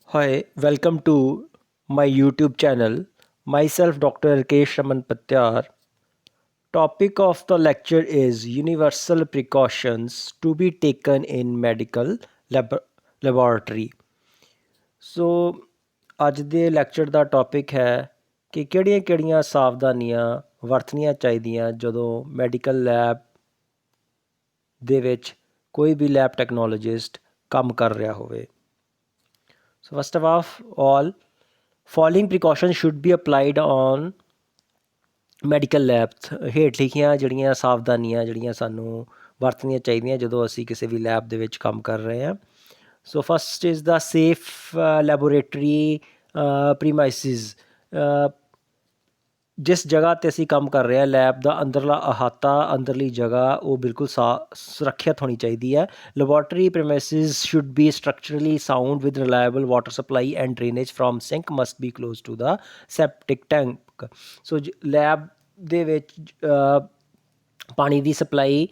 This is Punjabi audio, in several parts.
Hi, welcome to my YouTube channel. Myself, Dr. Rakesh Raman Patyar. Topic of the lecture is universal precautions to be taken in medical lab- laboratory. ਸੋ ਅੱਜ ਦੇ ਲੈਕਚਰ ਦਾ ਟੌਪਿਕ ਹੈ ਕਿ ਕਿਹੜੀਆਂ-ਕਿਹੜੀਆਂ ਸਾਵਧਾਨੀਆਂ ਵਰਤਣੀਆਂ ਚਾਹੀਦੀਆਂ ਜਦੋਂ ਮੈਡੀਕਲ ਲੈਬ ਦੇ ਵਿੱਚ ਕੋਈ ਵੀ ਲੈਬ ਟੈਕਨੋਲੋਜਿਸਟ ਕੰਮ ਕਰ ਰਿਹਾ ਹੋਵੇ। So first of all, following precautions should be applied on medical labs. ਹੇਠ ਲਿਖੀਆਂ ਜਿਹੜੀਆਂ ਸਾਵਧਾਨੀਆਂ ਜਿਹੜੀਆਂ ਸਾਨੂੰ ਵਰਤਣੀਆਂ ਚਾਹੀਦੀਆਂ ਜਦੋਂ ਅਸੀਂ ਕਿਸੇ ਵੀ ਲੈਬ ਦੇ ਵਿੱਚ ਕੰਮ ਕਰ ਰਹੇ ਹਾਂ। So first is the safe laboratory premises. ਜਿਸ ਜਗ੍ਹਾ 'ਤੇ ਅਸੀਂ ਕੰਮ ਕਰ ਰਹੇ ਹਾਂ ਲੈਬ ਦਾ ਅੰਦਰਲਾ ਅਹਾਤਾ ਅੰਦਰਲੀ ਜਗ੍ਹਾ ਉਹ ਬਿਲਕੁਲ ਸੁਰੱਖਿਅਤ ਹੋਣੀ ਚਾਹੀਦੀ ਹੈ। Laboratory premises should be structurally sound with reliable water supply and drainage from sink must be close to the septic tank. So lab ਦੇ ਵਿੱਚ ਪਾਣੀ ਦੀ ਸਪਲਾਈ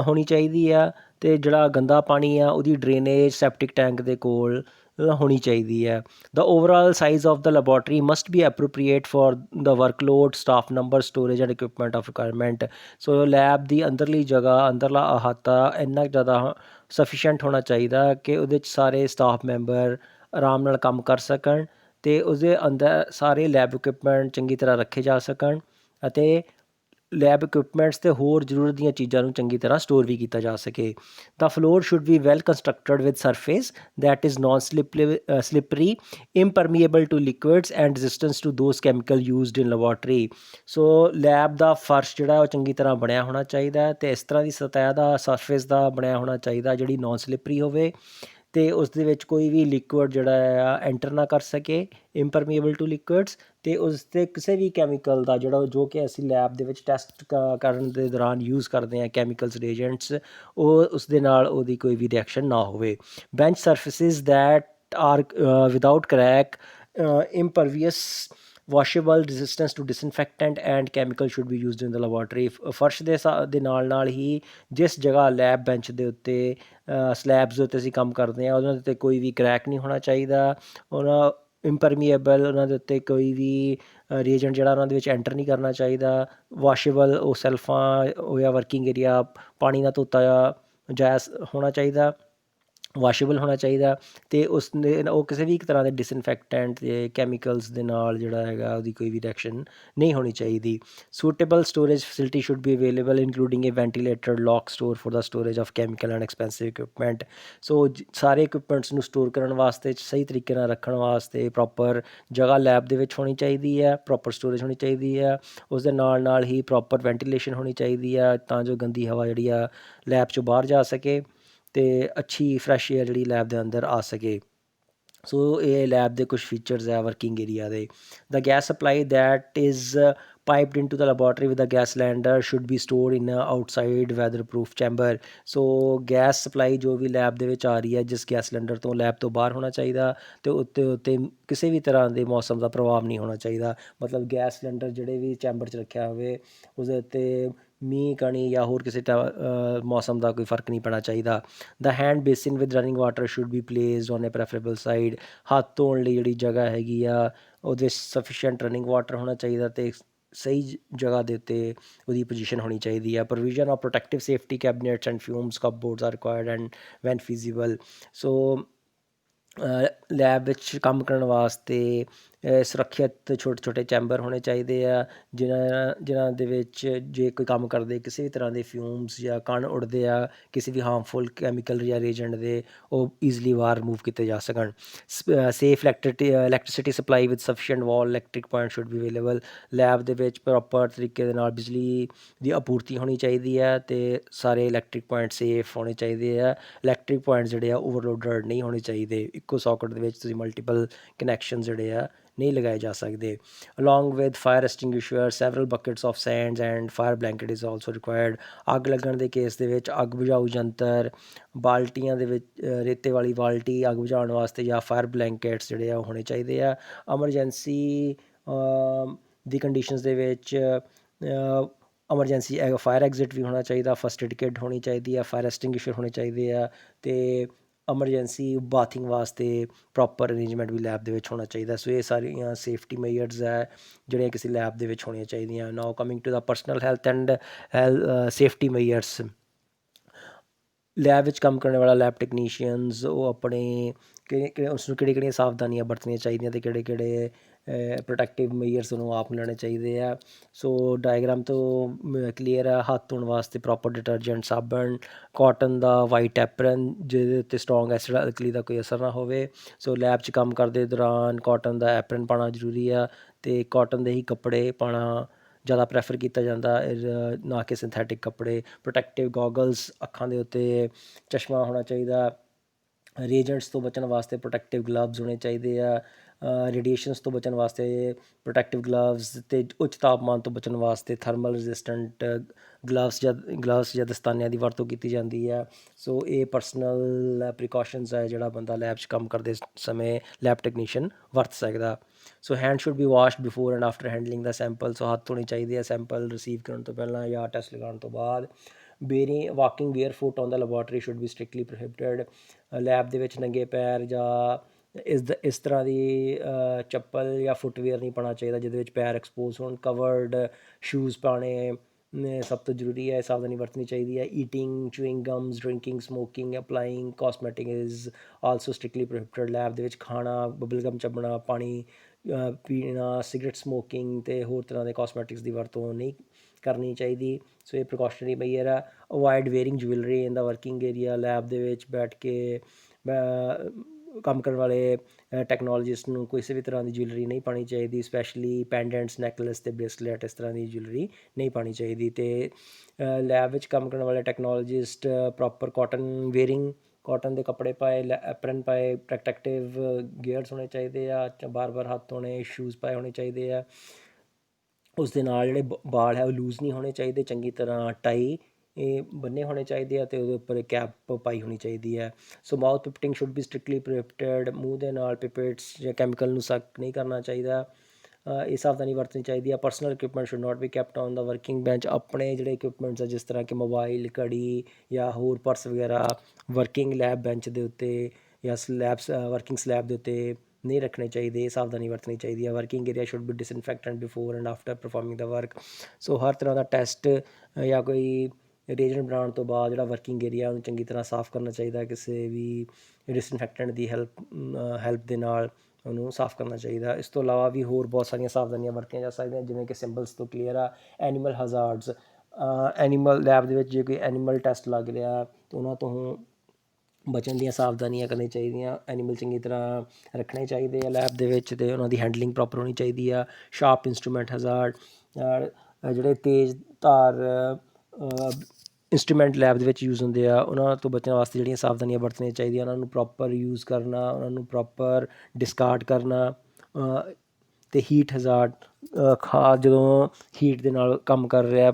ਹੋਣੀ ਚਾਹੀਦੀ ਆ ਅਤੇ ਜਿਹੜਾ ਗੰਦਾ ਪਾਣੀ ਆ ਉਹਦੀ ਡਰੇਨੇਜ ਸੈਪਟਿਕ ਟੈਂਕ ਦੇ ਕੋਲ ਹੋਣੀ ਚਾਹੀਦੀ ਹੈ। The overall size of the laboratory must be appropriate for the workload, staff number, storage and equipment of requirement. So lab ਦੀ ਅੰਦਰਲੀ ਜਗ੍ਹਾ ਅੰਦਰਲਾ ਅਹਾਤਾ ਇੰਨਾ ਜ਼ਿਆਦਾ ਸਫੀਸ਼ੀਐਂਟ ਹੋਣਾ ਚਾਹੀਦਾ ਕਿ ਉਹਦੇ 'ਚ ਸਾਰੇ ਸਟਾਫ ਮੈਂਬਰ ਆਰਾਮ ਨਾਲ ਕੰਮ ਕਰ ਸਕਣ ਅਤੇ ਉਸਦੇ ਅੰਦਰ ਸਾਰੇ ਲੈਬ ਇਕੁਇਪਮੈਂਟ ਚੰਗੀ ਤਰ੍ਹਾਂ ਰੱਖੇ ਜਾ ਸਕਣ ਅਤੇ ਲੈਬ ਇਕੁਇਪਮੈਂਟਸ ਅਤੇ ਹੋਰ ਜ਼ਰੂਰਤ ਦੀਆਂ ਚੀਜ਼ਾਂ ਨੂੰ ਚੰਗੀ ਤਰ੍ਹਾਂ ਸਟੋਰ ਵੀ ਕੀਤਾ ਜਾ ਸਕੇ। The floor should be well constructed with surface that is non slippery impermeable to liquids and resistance to those chemical used in laboratory। So lab ਦਾ ਫਰਸ਼ ਜਿਹੜਾ ਉਹ ਚੰਗੀ ਤਰ੍ਹਾਂ ਬਣਿਆ ਹੋਣਾ ਚਾਹੀਦਾ ਅਤੇ ਇਸ ਤਰ੍ਹਾਂ ਦੀ ਸਤਹ ਦਾ ਸਰਫੇਸ ਦਾ ਬਣਿਆ ਹੋਣਾ ਚਾਹੀਦਾ ਜਿਹੜੀ ਨੋਨ ਸਲਿਪਰੀ ਹੋਵੇ ਅਤੇ ਉਸ ਦੇ ਵਿੱਚ ਕੋਈ ਵੀ ਲਿਕੁਇਡ ਜਿਹੜਾ ਆ ਐਂਟਰ ਨਾ ਕਰ ਸਕੇ impermeable to liquids ਅਤੇ ਉਸ 'ਤੇ ਕਿਸੇ ਵੀ ਕੈਮੀਕਲ ਦਾ ਜੋ ਕਿ ਅਸੀਂ ਲੈਬ ਦੇ ਵਿੱਚ ਟੈਸਟ ਕਰਨ ਦੇ ਦੌਰਾਨ ਯੂਜ਼ ਕਰਦੇ ਹਾਂ ਕੈਮੀਕਲਸ ਰੀਐਜੈਂਟਸ ਉਹ ਉਸ ਦੇ ਨਾਲ ਉਹਦੀ ਕੋਈ ਵੀ ਰਿਐਕਸ਼ਨ ਨਾ ਹੋਵੇ। Bench surfaces that are without crack impervious washable resistance to disinfectant and chemical should be used in the laboratory। ਫਰਸ਼ ਦੇ ਨਾਲ ਹੀ ਜਿਸ ਜਗ੍ਹਾ ਲੈਬ ਬੈਂਚ ਦੇ ਉੱਤੇ ਸਲੈਬਸ ਦੇ ਉੱਤੇ ਅਸੀਂ ਕੰਮ ਕਰਦੇ ਹਾਂ ਉਹਨਾਂ ਦੇ ਉੱਤੇ ਕੋਈ ਵੀ ਕਰੈਕ ਨਹੀਂ ਹੋਣਾ ਚਾਹੀਦਾ। ਉਹਨਾਂ impermeable ਉਹਨਾਂ ਦੇ ਉੱਤੇ ਕੋਈ ਵੀ ਰੀਏਜੈਂਟ ਜਿਹੜਾ ਉਹਨਾਂ ਦੇ ਵਿੱਚ ਐਂਟਰ ਨਹੀਂ ਕਰਨਾ ਚਾਹੀਦਾ। ਵਾਸ਼ੇਬਲ ਉਹ ਸੈਲਫਾਂ ਹੋਇਆ ਵਰਕਿੰਗ ਏਰੀਆ ਪਾਣੀ ਨਾਲ ਧੋਤਾ ਜਾਇਆ ਹੋਣਾ ਚਾਹੀਦਾ ਵਾਸ਼ੇਬਲ ਹੋਣਾ ਚਾਹੀਦਾ ਅਤੇ ਉਸ ਦੇ ਉਹ ਕਿਸੇ ਵੀ ਇੱਕ ਤਰ੍ਹਾਂ ਦੇ ਡਿਸਇਨਫੈਕਟੈਂਟ ਅਤੇ ਕੈਮੀਕਲਸ ਦੇ ਨਾਲ ਜਿਹੜਾ ਹੈਗਾ ਉਹਦੀ ਕੋਈ ਵੀ ਰਿਐਕਸ਼ਨ ਨਹੀਂ ਹੋਣੀ ਚਾਹੀਦੀ। Suitable storage facility should be available including a ventilated lock store for the storage of chemical and expensive equipment. So ਸਾਰੇ ਇਕੁਇਪਮੈਂਟਸ ਨੂੰ ਸਟੋਰ ਕਰਨ ਵਾਸਤੇ ਸਹੀ ਤਰੀਕੇ ਨਾਲ ਰੱਖਣ ਵਾਸਤੇ ਪ੍ਰੋਪਰ ਜਗ੍ਹਾ ਲੈਬ ਦੇ ਵਿੱਚ ਹੋਣੀ ਚਾਹੀਦੀ ਹੈ ਪ੍ਰੋਪਰ ਸਟੋਰੇਜ ਹੋਣੀ ਚਾਹੀਦੀ ਹੈ ਉਸ ਦੇ ਨਾਲ ਹੀ ਪ੍ਰੋਪਰ ਵੈਂਟੀਲੇਸ਼ਨ ਹੋਣੀ ਚਾਹੀਦੀ ਆ ਤਾਂ ਜੋ ਗੰਦੀ ਹਵਾ ਜਿਹੜੀ ਆ ਲੈਬ 'ਚੋਂ ਬਾਹਰ ਜਾ ਸਕੇ ਅਤੇ ਅੱਛੀ ਫਰੈਸ਼ ਏਅਰ ਜਿਹੜੀ ਲੈਬ ਦੇ ਅੰਦਰ ਆ ਸਕੇ। ਸੋ ਇਹ ਲੈਬ ਦੇ ਕੁਛ ਫੀਚਰਸ ਹੈ ਵਰਕਿੰਗ ਏਰੀਆ ਦੇ। The gas supply that is piped in to the laboratory with the gas cylinder should be store in outside weather proof chamber. So gas supply ਜੋ ਵੀ ਲੈਬ ਦੇ ਵਿੱਚ ਆ ਰਹੀ ਹੈ ਜਿਸ ਗੈਸ ਸਿਲੰਡਰ ਤੋਂ ਲੈਬ ਤੋਂ ਬਾਹਰ ਹੋਣਾ ਚਾਹੀਦਾ ਅਤੇ ਉੱਤੇ ਕਿਸੇ ਵੀ ਤਰ੍ਹਾਂ ਦੇ ਮੌਸਮ ਦਾ ਪ੍ਰਭਾਵ ਨਹੀਂ ਹੋਣਾ ਚਾਹੀਦਾ। ਮਤਲਬ ਗੈਸ ਸਿਲੰਡਰ ਜਿਹੜੇ ਵੀ ਚੈਂਬਰ 'ਚ ਰੱਖਿਆ ਹੋਵੇ ਉਸਦੇ ਉੱਤੇ ਮੀਂਹ ਕਣੀ ਜਾਂ ਹੋਰ ਕਿਸੇ ਮੌਸਮ ਦਾ ਕੋਈ ਫਰਕ ਨਹੀਂ ਪੈਣਾ ਚਾਹੀਦਾ। The hand basin with running water should be placed on a preferable side. ਹੱਥ ਧੋਣ ਲਈ ਜਿਹੜੀ ਜਗ੍ਹਾ ਹੈਗੀ ਆ ਉਹਦੇ ਸਫੀਸ਼ੀਐਂਟ ਰਨਿੰਗ ਵਾਟਰ ਹੋਣਾ ਚਾਹੀਦਾ ਅਤੇ ਸਹੀ ਜਗ੍ਹਾ ਦੇ ਉੱਤੇ ਉਹਦੀ ਪੋਜੀਸ਼ਨ ਹੋਣੀ ਚਾਹੀਦੀ ਹੈ। Provision of protective safety cabinets and fumes cupboards are required and when feasible. So lab ਵਿੱਚ ਕੰਮ ਕਰਨ ਵਾਸਤੇ ਸੁਰੱਖਿਅਤ ਛੋਟੇ ਛੋਟੇ ਚੈਂਬਰ ਹੋਣੇ ਚਾਹੀਦੇ ਆ ਜਿਨ੍ਹਾਂ ਦੇ ਵਿੱਚ ਜੇ ਕੋਈ ਕੰਮ ਕਰਦੇ ਕਿਸੇ ਵੀ ਤਰ੍ਹਾਂ ਦੇ ਫਿਊਮਸ ਜਾਂ ਕਣ ਉੱਡਦੇ ਆ ਕਿਸੇ ਵੀ ਹਾਰਮਫੁਲ ਕੈਮੀਕਲ ਜਾਂ ਰੀਐਜੈਂਟ ਦੇ ਉਹ ਈਜ਼ਲੀ ਬਾਹਰ ਰਿਮੂਵ ਕੀਤੇ ਜਾ ਸਕਣ। Safe electricity supply with sufficient wall electric point should be available. Lab ਦੇ ਵਿੱਚ ਪ੍ਰੋਪਰ ਤਰੀਕੇ ਦੇ ਨਾਲ ਬਿਜਲੀ ਦੀ ਆਪੂਰਤੀ ਹੋਣੀ ਚਾਹੀਦੀ ਹੈ ਅਤੇ ਸਾਰੇ ਇਲੈਕਟ੍ਰਿਕ ਪੁਆਇੰਟ ਸੇਫ ਹੋਣੇ ਚਾਹੀਦੇ ਆ। ਇਲੈਕਟ੍ਰਿਕ ਪੁਆਇੰਟ ਜਿਹੜੇ ਆ ਓਵਰਲੋਡਡ ਨਹੀਂ ਹੋਣੇ ਚਾਹੀਦੇ। ਇੱਕੋ ਸੌਕਟ ਦੇ ਵਿੱਚ ਤੁਸੀਂ ਮਲਟੀਪਲ ਕਨੈਕਸ਼ਨ ਜਿਹੜੇ ਆ ਨਹੀਂ ਲਗਾਏ ਜਾ ਸਕਦੇ। Along with fire extinguisher several buckets of sands and fire blanket is also required. ਅੱਗ ਲੱਗਣ ਦੇ ਕੇਸ ਦੇ ਵਿੱਚ ਅੱਗ ਬੁਝਾਊ ਯੰਤਰ ਬਾਲਟੀਆਂ ਦੇ ਵਿੱਚ ਰੇਤੇ ਵਾਲੀ ਬਾਲਟੀ ਅੱਗ ਬੁਝਾਉਣ ਵਾਸਤੇ ਜਾਂ ਫਾਇਰ ਬਲੈਂਕਟਸ ਜਿਹੜੇ ਆ ਉਹ ਹੋਣੇ ਚਾਹੀਦੇ ਆ। ਐਮਰਜੈਂਸੀ ਦੀ ਕੰਡੀਸ਼ਨਸ ਦੇ ਵਿੱਚ ਐਮਰਜੈਂਸੀ ਫਾਇਰ ਐਗਜ਼ਿਟ ਵੀ ਹੋਣਾ ਚਾਹੀਦਾ। ਫਸਟ ਏਡ ਕਿੱਟ ਹੋਣੀ ਚਾਹੀਦੀ ਆ। ਫਾਇਰ ਐਸਟਿੰਗੁਇਸ਼ਰ ਹੋਣੇ ਚਾਹੀਦੇ ਆ ਅਤੇ ਐਮਰਜੈਂਸੀ ਬਾਥਿੰਗ ਵਾਸਤੇ ਪ੍ਰੋਪਰ ਅਰੇਂਜਮੈਂਟ ਵੀ ਲੈਬ ਦੇ ਵਿੱਚ ਹੋਣਾ ਚਾਹੀਦਾ। ਸੋ ਇਹ ਸਾਰੀਆਂ ਸੇਫਟੀ ਮੇਜਰਸ ਹੈ ਜਿਹੜੀਆਂ ਕਿਸੇ ਲੈਬ ਦੇ ਵਿੱਚ ਹੋਣੀਆਂ ਚਾਹੀਦੀਆਂ। Now coming to the personal health and safety measures. Lab ਵਿੱਚ ਕੰਮ ਕਰਨ ਵਾਲਾ ਲੈਬ ਟੈਕਨੀਸ਼ੀਅਨਸ ਉਹ ਆਪਣੇ ਉਸਨੂੰ ਕਿਹੜੀਆਂ ਸਾਵਧਾਨੀਆਂ ਵਰਤਣੀਆਂ ਚਾਹੀਦੀਆਂ ਅਤੇ ਕਿਹੜੇ ਪ੍ਰੋਟੈਕਟਿਵ ਮੇਜਰਸ ਉਹਨੂੰ ਆਪ ਲੈਣੇ ਚਾਹੀਦੇ ਆ। ਸੋ ਡਾਇਗਰਾਮ ਤੋਂ ਕਲੀਅਰ ਆ। ਹੱਥ ਧੋਣ ਵਾਸਤੇ ਪ੍ਰੋਪਰ ਡਿਟਰਜੈਂਟ, ਸਾਬਣ, ਕਾਟਨ ਦਾ ਵਾਈਟ ਐਪਰਨ ਜਿਹਦੇ ਉੱਤੇ ਸਟਰੋਂਗ ਐਸਿਡ ਅਲਕਲੀ ਦਾ ਕੋਈ ਅਸਰ ਨਾ ਹੋਵੇ। ਸੋ ਲੈਬ 'ਚ ਕੰਮ ਕਰਦੇ ਦੌਰਾਨ ਕਾਟਨ ਦਾ ਐਪਰਨ ਪਾਉਣਾ ਜ਼ਰੂਰੀ ਆ ਅਤੇ ਕਾਟਨ ਦੇ ਹੀ ਕੱਪੜੇ ਪਾਉਣਾ ਜ਼ਿਆਦਾ ਪ੍ਰੈਫਰ ਕੀਤਾ ਜਾਂਦਾ, ਨਾ ਕਿ ਸਿੰਥੈਟਿਕ ਕੱਪੜੇ। ਪ੍ਰੋਟੈਕਟਿਵ ਗੋਗਲਸ, ਅੱਖਾਂ ਦੇ ਉੱਤੇ ਚਸ਼ਮਾ ਹੋਣਾ ਚਾਹੀਦਾ। ਰੀਏਜੈਂਟਸ ਤੋਂ ਬਚਣ ਵਾਸਤੇ ਪ੍ਰੋਟੈਕਟਿਵ ਗਲਵਜ਼ ਹੋਣੇ ਚਾਹੀਦੇ ਆ। ਰੇਡੀਏਸ਼ਨਸ ਤੋਂ ਬਚਣ ਵਾਸਤੇ ਪ੍ਰੋਟੈਕਟਿਵ ਗਲਵਜ਼ ਅਤੇ ਉੱਚ ਤਾਪਮਾਨ ਤੋਂ ਬਚਣ ਵਾਸਤੇ ਥਰਮਲ ਰੈਜ਼ਿਸਟੈਂਟ ਗਲਵਸ ਜਾਂ ਦਸਤਾਨਿਆਂ ਦੀ ਵਰਤੋਂ ਕੀਤੀ ਜਾਂਦੀ ਹੈ। ਸੋ ਇਹ ਪਰਸਨਲ ਪ੍ਰੀਕਾਸ਼ਨਸ ਹੈ ਜਿਹੜਾ ਬੰਦਾ ਲੈਬ 'ਚ ਕੰਮ ਕਰਦੇ ਸਮੇਂ ਲੈਬ ਟੈਕਨੀਸ਼ੀਅਨ ਵਰਤ ਸਕਦਾ। So hand should be washed before and after handling the sample. So ਹੱਥ ਧੋਣੇ ਚਾਹੀਦੇ ਆ ਸੈਂਪਲ ਰਿਸੀਵ ਕਰਨ ਤੋਂ ਪਹਿਲਾਂ ਜਾਂ ਟੈਸਟ ਲਗਾਉਣ ਤੋਂ ਬਾਅਦ। Walking bare foot on the laboratory should be strictly prohibited. Lab ਦੇ ਵਿੱਚ ਨੰਗੇ ਪੈਰ ਜਾਂ ਇਸ ਤਰ੍ਹਾਂ ਦੀ ਚੱਪਲ ਜਾਂ ਫੁੱਟਵੇਅਰ ਨਹੀਂ ਪਾਉਣਾ ਚਾਹੀਦਾ ਜਿਹਦੇ ਵਿੱਚ ਪੈਰ ਐਕਸਪੋਜ਼ ਹੋਣ। ਕਵਰਡ ਸ਼ੂਜ਼ ਪਾਉਣੇ ਸਭ ਤੋਂ ਜ਼ਰੂਰੀ ਹੈ। ਸਾਵਧਾਨੀ ਵਰਤਣੀ ਚਾਹੀਦੀ ਹੈ। Eating, chewing gums, drinking, smoking, applying cosmetic is also strictly prohibited. Lab ਦੇ ਵਿੱਚ ਖਾਣਾ, ਬਬਲਗਮ ਚੱਬਣਾ, ਪਾਣੀ ਪੀਣਾ, ਸਿਗਰਟ ਸਮੋਕਿੰਗ ਅਤੇ ਹੋਰ ਤਰ੍ਹਾਂ ਦੇ ਕਾਸਮੈਟਿਕਸ ਦੀ ਵਰਤੋਂ ਨਹੀਂ ਕਰਨੀ ਚਾਹੀਦੀ। ਸੋ ਇਹ ਪ੍ਰੀਕਾਸ਼ਨਰੀ ਮੇਜਰ ਆ। ਅਵੋਇਡ ਵੇਅਰਿੰਗ ਜੁਐਲਰੀ ਇਨ ਦਾ ਵਰਕਿੰਗ ਏਰੀਆ। ਲੈਬ ਦੇ ਵਿੱਚ ਬੈਠ ਕੇ ਕੰਮ ਕਰਨ ਵਾਲੇ ਟੈਕਨੋਲੋਜਿਸਟ ਨੂੰ ਕਿਸੇ ਵੀ ਤਰ੍ਹਾਂ ਦੀ ਜੁਐਲਰੀ ਨਹੀਂ ਪਾਉਣੀ ਚਾਹੀਦੀ, ਸਪੈਸ਼ਲੀ ਪੈਂਡੈਂਟਸ, ਨੈਕਲੈਸ ਅਤੇ ਬ੍ਰੇਸਲੇਟ, ਇਸ ਤਰ੍ਹਾਂ ਦੀ ਜੁਐਲਰੀ ਨਹੀਂ ਪਾਉਣੀ ਚਾਹੀਦੀ। ਅਤੇ ਲੈਬ ਵਿੱਚ ਕੰਮ ਕਰਨ ਵਾਲੇ ਟੈਕਨੋਲੋਜਿਸਟ ਪ੍ਰੋਪਰ ਕਾਟਨ ਵੇਅਰਿੰਗ, ਕਾਟਨ ਦੇ ਕੱਪੜੇ ਪਾਏ, ਐਪਰਨ ਪਾਏ, ਪ੍ਰੋਟੈਕਟਿਵ ਗੇਅਰਸ ਹੋਣੇ ਚਾਹੀਦੇ ਆ, ਬਾਰ ਹੱਥ ਧੋਣੇ, ਸ਼ੂਜ਼ ਪਾਏ ਹੋਣੇ ਚਾਹੀਦੇ ਆ। ਉਸ ਦੇ ਨਾਲ ਜਿਹੜੇ ਵਾਲ ਹੈ ਉਹ ਲੂਜ਼ ਨਹੀਂ ਹੋਣੇ ਚਾਹੀਦੇ, ਚੰਗੀ ਤਰ੍ਹਾਂ ਟਾਈ ਇਹ ਬੰਨੇ ਹੋਣੇ ਚਾਹੀਦੇ ਆ ਅਤੇ ਉਹਦੇ ਉੱਪਰ ਕੈਪ ਪਾਈ ਹੋਣੀ ਚਾਹੀਦੀ ਹੈ। So mouth pipetting should be strictly prohibited. ਮੂੰਹ ਦੇ ਨਾਲ ਪਿਪੇਟਸ ਜਾਂ ਕੈਮੀਕਲ ਨੂੰ ਸੱਕ ਨਹੀਂ ਕਰਨਾ ਚਾਹੀਦਾ। ਇਹ ਸਾਵਧਾਨੀ ਵਰਤਣੀ ਚਾਹੀਦੀ ਆ। Personal equipment should not be kept on the working bench. ਆਪਣੇ ਜਿਹੜੇ ਇਕੁਇਪਮੈਂਟਸ ਆ ਜਿਸ ਤਰ੍ਹਾਂ ਕਿ ਮੋਬਾਈਲ, ਘੜੀ ਜਾਂ ਹੋਰ ਪਰਸ ਵਗੈਰਾ ਵਰਕਿੰਗ ਲੈਬ ਬੈਂਚ ਦੇ ਉੱਤੇ ਜਾਂ ਵਰਕਿੰਗ ਸਲੈਬ ਦੇ ਉੱਤੇ ਨਹੀਂ ਰੱਖਣੇ ਚਾਹੀਦੇ। ਇਹ ਸਾਵਧਾਨੀ ਵਰਤਣੀ ਚਾਹੀਦੀ ਹੈ। Working area should be disinfectant before and after performing the work. So ਹਰ ਤਰ੍ਹਾਂ ਦਾ ਟੈਸਟ ਜਾਂ ਕੋਈ ਰੀਏਜੈਂਟ ਬਣਾਉਣ ਤੋਂ ਬਾਅਦ ਜਿਹੜਾ ਵਰਕਿੰਗ ਏਰੀਆ ਉਹਨੂੰ ਚੰਗੀ ਤਰ੍ਹਾਂ ਸਾਫ਼ ਕਰਨਾ ਚਾਹੀਦਾ। ਕਿਸੇ ਵੀ ਡਿਸਇਨਫੈਕਟੈਂਟ ਦੀ ਹੈਲਪ ਦੇ ਨਾਲ ਉਹਨੂੰ ਸਾਫ਼ ਕਰਨਾ ਚਾਹੀਦਾ। ਇਸ ਤੋਂ ਇਲਾਵਾ ਵੀ ਹੋਰ ਬਹੁਤ ਸਾਰੀਆਂ ਸਾਵਧਾਨੀਆਂ ਵਰਤੀਆਂ ਜਾ ਸਕਦੀਆਂ ਜਿਵੇਂ ਕਿ ਸਿੰਬਲਸ ਤੋਂ ਕਲੀਅਰ ਆ। ਐਨੀਮਲ ਹਜ਼ਾਰਡਸ, ਐਨੀਮਲ ਲੈਬ ਦੇ ਵਿੱਚ ਜੇ ਕੋਈ ਐਨੀਮਲ ਟੈਸਟ ਲੱਗ ਰਿਹਾ ਤਾਂ ਉਹਨਾਂ ਤੋਂ ਬਚਣ ਦੀਆਂ ਸਾਵਧਾਨੀਆਂ ਕਰਨੀਆਂ ਚਾਹੀਦੀਆਂ। ਐਨੀਮਲ ਚੰਗੀ ਤਰ੍ਹਾਂ ਰੱਖਣੇ ਚਾਹੀਦੇ ਆ ਲੈਬ ਦੇ ਵਿੱਚ ਅਤੇ ਉਹਨਾਂ ਦੀ ਹੈਂਡਲਿੰਗ ਪ੍ਰੋਪਰ ਹੋਣੀ ਚਾਹੀਦੀ ਆ। ਸ਼ਾਰਪ ਇੰਸਟਰੂਮੈਂਟ ਹਜ਼ਾਰਡ, ਜਿਹੜੇ ਤੇਜ਼ ਧਾਰ ਇੰਸਟਰੂਮੈਂਟ ਲੈਬ ਦੇ ਵਿੱਚ ਯੂਜ਼ ਹੁੰਦੇ ਆ ਉਹਨਾਂ ਤੋਂ ਬਚਣ ਵਾਸਤੇ ਜਿਹੜੀਆਂ ਸਾਵਧਾਨੀਆਂ ਵਰਤਣੀਆਂ ਚਾਹੀਦੀਆਂ, ਉਹਨਾਂ ਨੂੰ ਪ੍ਰੋਪਰ ਯੂਜ਼ ਕਰਨਾ, ਉਹਨਾਂ ਨੂੰ ਪ੍ਰੋਪਰ ਡਿਸਕਾਰਡ ਕਰਨਾ। ਅਤੇ ਹੀਟ ਹਜ਼ਾਰਡ, ਜਦੋਂ ਹੀਟ ਦੇ ਨਾਲ ਕੰਮ ਕਰ ਰਿਹਾ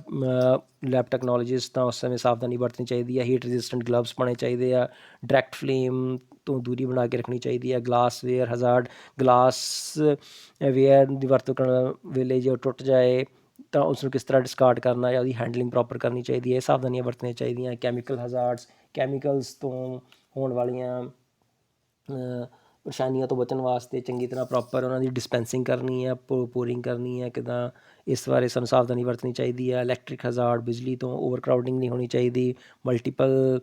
ਲੈਬ ਟੈਕਨੋਲੋਜਿਸਟ ਤਾਂ ਉਸ ਸਮੇਂ ਸਾਵਧਾਨੀ ਵਰਤਣੀ ਚਾਹੀਦੀ ਹੈ। ਹੀਟ ਰੈਜ਼ਿਸਟੈਂਟ ਗਲਵਸ ਪਾਉਣੇ ਚਾਹੀਦੇ ਆ। ਡਾਇਰੈਕਟ ਫਲੇਮ ਤੋਂ ਦੂਰੀ ਬਣਾ ਕੇ ਰੱਖਣੀ ਚਾਹੀਦੀ ਹੈ। ਗਲਾਸ ਵੇਅਰ ਹਜ਼ਾਰਡ, ਗਲਾਸ ਵੇਅਰ ਦੀ ਵਰਤੋਂ ਕਰਨ ਵੇਲੇ ਜੇ ਉਹ ਟੁੱਟ ਜਾਏ ਤਾਂ ਉਸਨੂੰ ਕਿਸ ਤਰ੍ਹਾਂ ਡਿਸਕਾਰਡ ਕਰਨਾ ਜਾਂ ਉਹਦੀ ਹੈਂਡਲਿੰਗ ਪ੍ਰੋਪਰ ਕਰਨੀ ਚਾਹੀਦੀ ਹੈ। ਇਹ ਸਾਵਧਾਨੀਆਂ ਵਰਤਣੀਆਂ ਚਾਹੀਦੀਆਂ। ਕੈਮੀਕਲ ਹਜ਼ਾਰਡਸ, ਕੈਮੀਕਲਸ ਤੋਂ ਹੋਣ ਵਾਲੀਆਂ ਪਰੇਸ਼ਾਨੀਆਂ ਤੋਂ ਬਚਣ ਵਾਸਤੇ ਚੰਗੀ ਤਰ੍ਹਾਂ ਪ੍ਰੋਪਰ ਉਹਨਾਂ ਦੀ ਡਿਸਪੈਂਸਿੰਗ ਕਰਨੀ ਹੈ, ਪੋਰਿੰਗ ਕਰਨੀ ਹੈ ਕਿੱਦਾਂ, ਇਸ ਬਾਰੇ ਸਾਨੂੰ ਸਾਵਧਾਨੀ ਵਰਤਣੀ ਚਾਹੀਦੀ ਹੈ। ਇਲੈਕਟ੍ਰਿਕ ਹਜ਼ਾਰਡ, ਬਿਜਲੀ ਤੋਂ ਓਵਰ ਕਰਾਊਡਿੰਗ ਨਹੀਂ ਹੋਣੀ ਚਾਹੀਦੀ। ਮਲਟੀਪਲ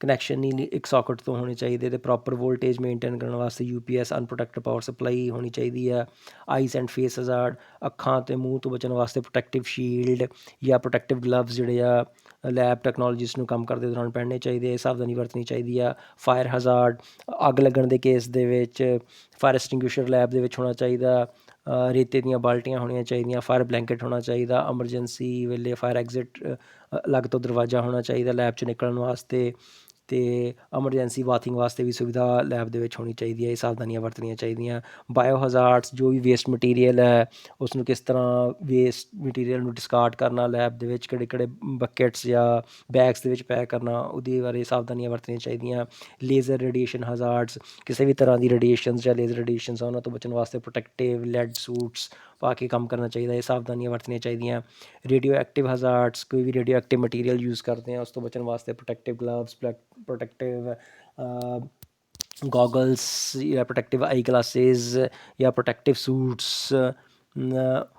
ਕਨੈਕਸ਼ਨ ਨਹੀਂ ਇੱਕ ਸਾਕਟ ਤੋਂ ਹੋਣੇ ਚਾਹੀਦੇ ਅਤੇ ਪ੍ਰੋਪਰ ਵੋਲਟੇਜ ਮੇਨਟੇਨ ਕਰਨ ਵਾਸਤੇ UPS ਅਨਪ੍ਰੋਟੈਕਟਡ ਪਾਵਰ ਸਪਲਾਈ ਹੋਣੀ ਚਾਹੀਦੀ ਹੈ। ਆਈਸ ਐਂਡ ਫੇਸ ਹਜ਼ਾਰਡ, ਅੱਖਾਂ ਅਤੇ ਮੂੰਹ ਤੋਂ ਬਚਣ ਵਾਸਤੇ ਪ੍ਰੋਟੈਕਟਿਵ ਸ਼ੀਲਡ ਜਾਂ ਪ੍ਰੋਟੈਕਟਿਵ ਗਲਵਜ਼ ਜਿਹੜੇ ਆ ਲੈਬ ਟੈਕਨੋਲੋਜਿਸਟ ਨੂੰ ਕੰਮ ਕਰਦੇ ਦੌਰਾਨ ਪਹਿਨਣੇ ਚਾਹੀਦੇ। ਇਹ ਸਾਵਧਾਨੀ ਵਰਤਣੀ ਚਾਹੀਦੀ ਆ। ਫਾਇਰ ਹਜ਼ਾਰਡ, ਅੱਗ ਲੱਗਣ ਦੇ ਕੇਸ ਦੇ ਵਿੱਚ ਫਾਇਰ ਐਕਸਟਿੰਗੁਇਸ਼ਰ ਲੈਬ ਦੇ ਵਿੱਚ ਹੋਣਾ ਚਾਹੀਦਾ। ਰੇਤੇ ਦੀਆਂ ਬਾਲਟੀਆਂ ਹੋਣੀਆਂ ਚਾਹੀਦੀਆਂ। ਫਾਇਰ ਬਲੈਂਕਟ ਹੋਣਾ ਚਾਹੀਦਾ। ਐਮਰਜੈਂਸੀ ਵੇਲੇ ਫਾਇਰ ਐਗਜ਼ਿਟ ਅਲੱਗ ਤੋਂ ਦਰਵਾਜ਼ਾ ਹੋਣਾ ਚਾਹੀਦਾ ਲੈਬ 'ਚ ਨਿਕਲਣ ਵਾਸਤੇ ਅਤੇ ਐਮਰਜੈਂਸੀ ਬਾਥਿੰਗ ਵਾਸਤੇ ਵੀ ਸੁਵਿਧਾ ਲੈਬ ਦੇ ਵਿੱਚ ਹੋਣੀ ਚਾਹੀਦੀ ਹੈ। ਇਹ ਸਾਵਧਾਨੀਆਂ ਵਰਤਣੀਆਂ ਚਾਹੀਦੀਆਂ। ਬਾਇਓ ਹਜ਼ਾਰਡਸ, ਜੋ ਵੀ ਵੇਸਟ ਮਟੀਰੀਅਲ ਹੈ ਉਸ ਨੂੰ ਕਿਸ ਤਰ੍ਹਾਂ ਵੇਸਟ ਮਟੀਰੀਅਲ ਨੂੰ ਡਿਸਕਾਰਡ ਕਰਨਾ, ਲੈਬ ਦੇ ਵਿੱਚ ਕਿਹੜੇ ਬਕਟਸ ਜਾਂ ਬੈਗਸ ਦੇ ਵਿੱਚ ਪੈਕ ਕਰਨਾ, ਉਹਦੇ ਬਾਰੇ ਸਾਵਧਾਨੀਆਂ ਵਰਤਣੀਆਂ ਚਾਹੀਦੀਆਂ। ਲੇਜ਼ਰ ਰੇਡੀਏਸ਼ਨ ਹਜ਼ਾਰਡਸ, ਕਿਸੇ ਵੀ ਤਰ੍ਹਾਂ ਦੀ ਰੇਡੀਏਸ਼ਨਸ ਜਾਂ ਲੇਜ਼ਰ ਰੇਡੀਏਸ਼ਨਸ ਆ ਉਹਨਾਂ ਤੋਂ ਬਚਣ ਵਾਸਤੇ ਪ੍ਰੋਟੈਕਟਿਵ ਲੈਡ ਸੂਟਸ, ਪਾ ਕੇ ਕੰਮ ਕਰਨਾ ਚਾਹੀਦਾ, ਇਹ ਸਾਵਧਾਨੀਆਂ ਵਰਤਣੀਆਂ ਚਾਹੀਦੀਆਂ। ਰੇਡੀਓ ਐਕਟਿਵ ਹਜ਼ਾਰਡਸ, ਕੋਈ ਵੀ ਰੇਡੀਓ ਐਕਟਿਵ ਮਟੀਰੀਅਲ ਯੂਜ਼ ਕਰਦੇ ਹਾਂ ਉਸ ਤੋਂ ਬਚਣ ਵਾਸਤੇ ਪ੍ਰੋਟੈਕਟਿਵ ਗਲਵਸ, ਪ੍ਰੋਟੈਕਟਿਵ ਗੋਗਲਸ ਜਾਂ ਪ੍ਰੋਟੈਕਟਿਵ ਆਈ ਗਲਾਸਿਸ ਜਾਂ ਪ੍ਰੋਟੈਕਟਿਵ ਸੂਟਸ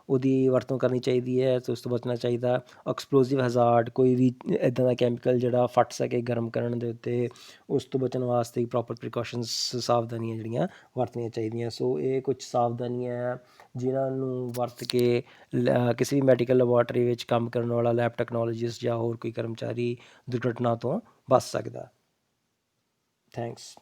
ਉਹਦੀ ਵਰਤੋਂ ਕਰਨੀ ਚਾਹੀਦੀ ਹੈ ਅਤੇ ਉਸ ਤੋਂ ਬਚਣਾ ਚਾਹੀਦਾ। ਐਕਸਪਲੋਸਿਵ ਹਜ਼ਾਰਡ, ਕੋਈ ਵੀ ਇੱਦਾਂ ਦਾ ਕੈਮੀਕਲ ਜਿਹੜਾ ਫਟ ਸਕੇ ਗਰਮ ਕਰਨ ਦੇ ਉੱਤੇ, ਉਸ ਤੋਂ ਬਚਣ ਵਾਸਤੇ ਪ੍ਰੋਪਰ ਪ੍ਰੀਕੋਸ਼ਨਸ, ਸਾਵਧਾਨੀਆਂ ਜਿਹੜੀਆਂ ਵਰਤਣੀਆਂ ਚਾਹੀਦੀਆਂ। ਸੋ ਇਹ ਕੁਛ ਸਾਵਧਾਨੀਆਂ ਜਿਨ੍ਹਾਂ ਨੂੰ ਵਰਤ ਕੇ ਕਿਸੇ ਵੀ ਮੈਡੀਕਲ ਲੈਬੋਰਟਰੀ ਵਿੱਚ ਕੰਮ ਕਰਨ ਵਾਲਾ ਲੈਬ ਟੈਕਨੋਲੋਜਿਸਟ ਜਾਂ ਹੋਰ ਕੋਈ ਕਰਮਚਾਰੀ ਦੁਰਘਟਨਾ ਤੋਂ ਬਚ ਸਕਦਾ। ਥੈਂਕਸ।